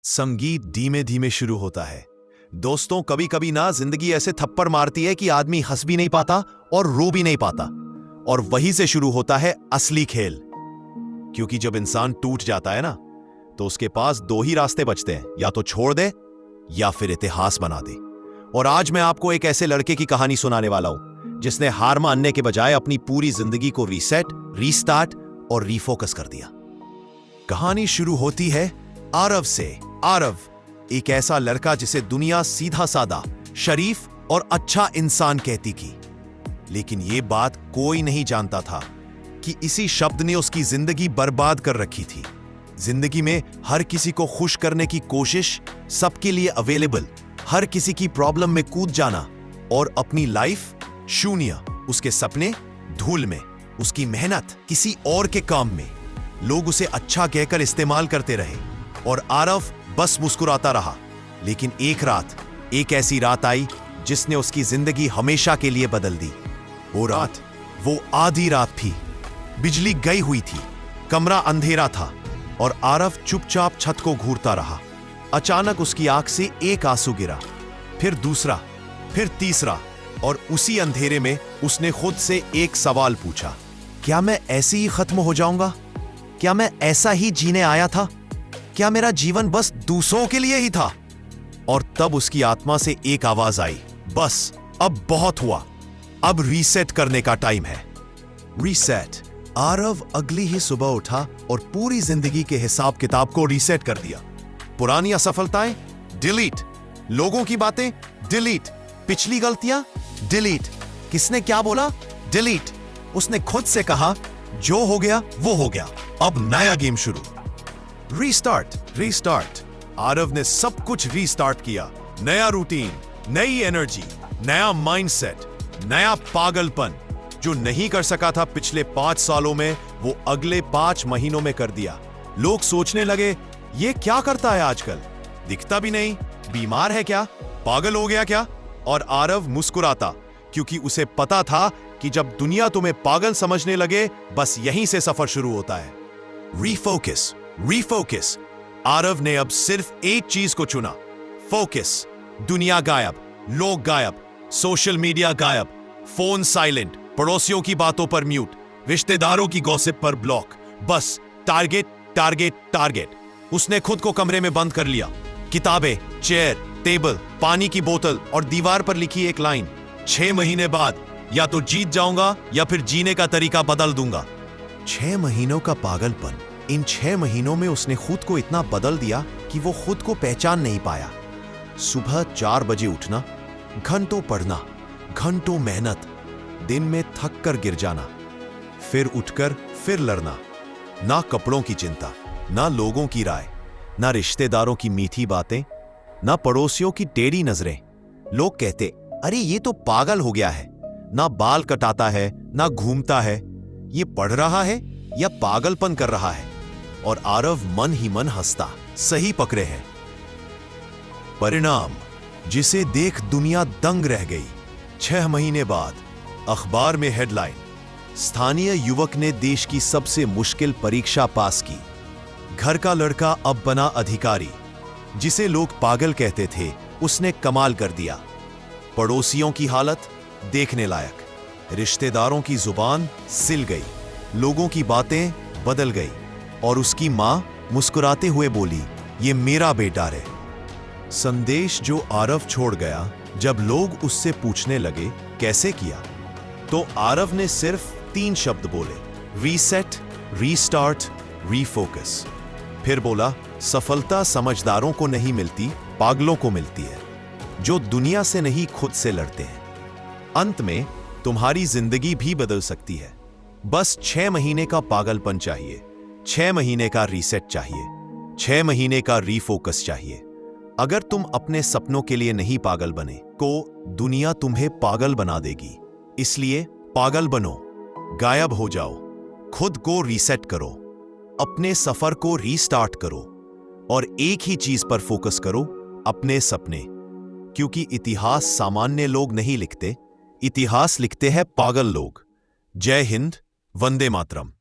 संगीत धीमे धीमे शुरू होता है। दोस्तों, कभी कभी ना जिंदगी ऐसे थप्पड़ मारती है कि आदमी हंस भी नहीं पाता और रो भी नहीं पाता। और वहीं से शुरू होता है असली खेल। क्योंकि जब इंसान टूट जाता है ना, तो उसके पास दो ही रास्ते बचते हैं, या तो छोड़ दे या फिर इतिहास बना दे। और आज मैं आपको एक ऐसे लड़के की कहानी सुनाने वाला हूं जिसने हार मानने के बजाय अपनी पूरी जिंदगी को रीसेट, रीस्टार्ट और रीफोकस कर दिया। कहानी शुरू होती है आरव से। आरव एक ऐसा लड़का जिसे दुनिया सीधा साधा, शरीफ और अच्छा इंसान कहती थी। लेकिन यह बात कोई नहीं जानता था कि इसी शब्द ने उसकी जिंदगी बर्बाद कर रखी थी। जिंदगी में हर किसी को खुश करने की कोशिश, सबके लिए अवेलेबल, हर किसी की प्रॉब्लम में कूद जाना और अपनी लाइफ शून्य। उसके सपने धूल में, उसकी मेहनत किसी और के काम में। लोग उसे अच्छा कहकर इस्तेमाल करते रहे और आरव बस मुस्कुराता रहा। लेकिन एक रात, एक ऐसी रात आई जिसने उसकी जिंदगी हमेशा के लिए बदल दी। वो रात, वो आधी रात थी। बिजली गई हुई थी, कमरा अंधेरा था और आरव चुपचाप छत को घूरता रहा। अचानक उसकी आंख से एक आंसू गिरा, फिर दूसरा, फिर तीसरा, और उसी अंधेरे में उसने खुद से एक सवाल पूछा, क्या मैं ऐसे ही खत्म हो जाऊंगा? क्या मैं ऐसा ही जीने आया था? क्या मेरा जीवन बस दूसरों के लिए ही था? और तब उसकी आत्मा से एक आवाज आई, बस अब बहुत हुआ, अब रीसेट करने का टाइम है। रीसेट। आरव अगली ही सुबह उठा और पूरी जिंदगी के हिसाब किताब को रीसेट कर दिया। पुरानी असफलताएं डिलीट, लोगों की बातें डिलीट, पिछली गलतियां डिलीट, किसने क्या बोला डिलीट। उसने खुद से कहा, जो हो गया वो हो गया, अब नया गेम शुरू। Restart, restart. आरव ने सब कुछ रीस्टार्ट किया। नया रूटीन, नई एनर्जी, नया माइंडसेट, नया पागलपन। जो नहीं कर सका था पिछले 5 सालों में, वो अगले 5 महीनों में कर दिया। लोग सोचने लगे, ये क्या करता है आजकल? दिखता भी नहीं, बीमार है क्या? पागल हो गया क्या? और आरव मुस्कुराता, क्योंकि उसे पता था कि जब दुनिया तुम्हें पागल समझने लगे, बस यहीं से सफर शुरू होता है। Refocus, refocus. आरव ने अब सिर्फ एक चीज को चुना, फोकस। दुनिया गायब, लोग गायब, सोशल मीडिया गायब, फोन साइलेंट, पड़ोसियों की बातों पर म्यूट, रिश्तेदारों की गॉसिप पर ब्लॉक। बस टारगेट, टारगेट, टारगेट। उसने खुद को कमरे में बंद कर लिया। किताबें, चेयर, टेबल, पानी की बोतल और दीवार पर लिखी एक लाइन, 6 महीने बाद या तो जीत जाऊंगा या फिर जीने का तरीका बदल दूंगा। 6 महीनों का पागलपन। इन 6 महीनों में उसने खुद को इतना बदल दिया कि वो खुद को पहचान नहीं पाया। सुबह 4 बजे उठना, घंटों पढ़ना, घंटों मेहनत, दिन में थक कर गिर जाना, फिर उठकर फिर लड़ना। ना कपड़ों की चिंता, ना लोगों की राय, ना रिश्तेदारों की मीठी बातें, ना पड़ोसियों की टेढ़ी नजरें। लोग कहते, अरे ये तो पागल हो गया है, ना बाल कटाता है, ना घूमता है, ये पढ़ रहा है या पागलपन कर रहा है? और आरव मन ही मन हंसता, सही पकड़े हैं। परिणाम, जिसे देख दुनिया दंग रह गई। 6 महीने बाद अखबार में हेडलाइन, स्थानीय युवक ने देश की सबसे मुश्किल परीक्षा पास की। घर का लड़का अब बना अधिकारी। जिसे लोग पागल कहते थे, उसने कमाल कर दिया। पड़ोसियों की हालत देखने लायक, रिश्तेदारों की जुबान सिल गई, लोगों की बातें बदल गई। और उसकी मां मुस्कुराते हुए बोली, ये मेरा बेटा है। संदेश जो आरव छोड़ गया, जब लोग उससे पूछने लगे कैसे किया, तो आरव ने सिर्फ 3 शब्द बोले, रीसेट, रीस्टार्ट, रीफोकस। फिर बोला, सफलता समझदारों को नहीं मिलती, पागलों को मिलती है, जो दुनिया से नहीं खुद से लड़ते हैं। अंत में तुम्हारी जिंदगी भी बदल सकती है। बस 6 महीने का पागलपन चाहिए, 6 महीने का रीसेट चाहिए, 6 महीने का रीफोकस चाहिए। अगर तुम अपने सपनों के लिए नहीं पागल बने, तो दुनिया तुम्हें पागल बना देगी। इसलिए पागल बनो, गायब हो जाओ, खुद को रीसेट करो, अपने सफर को रीस्टार्ट करो और एक ही चीज पर फोकस करो, अपने सपने। क्योंकि इतिहास सामान्य लोग नहीं लिखते, इतिहास लिखते हैं पागल लोग। जय हिंद, वंदे मातरम।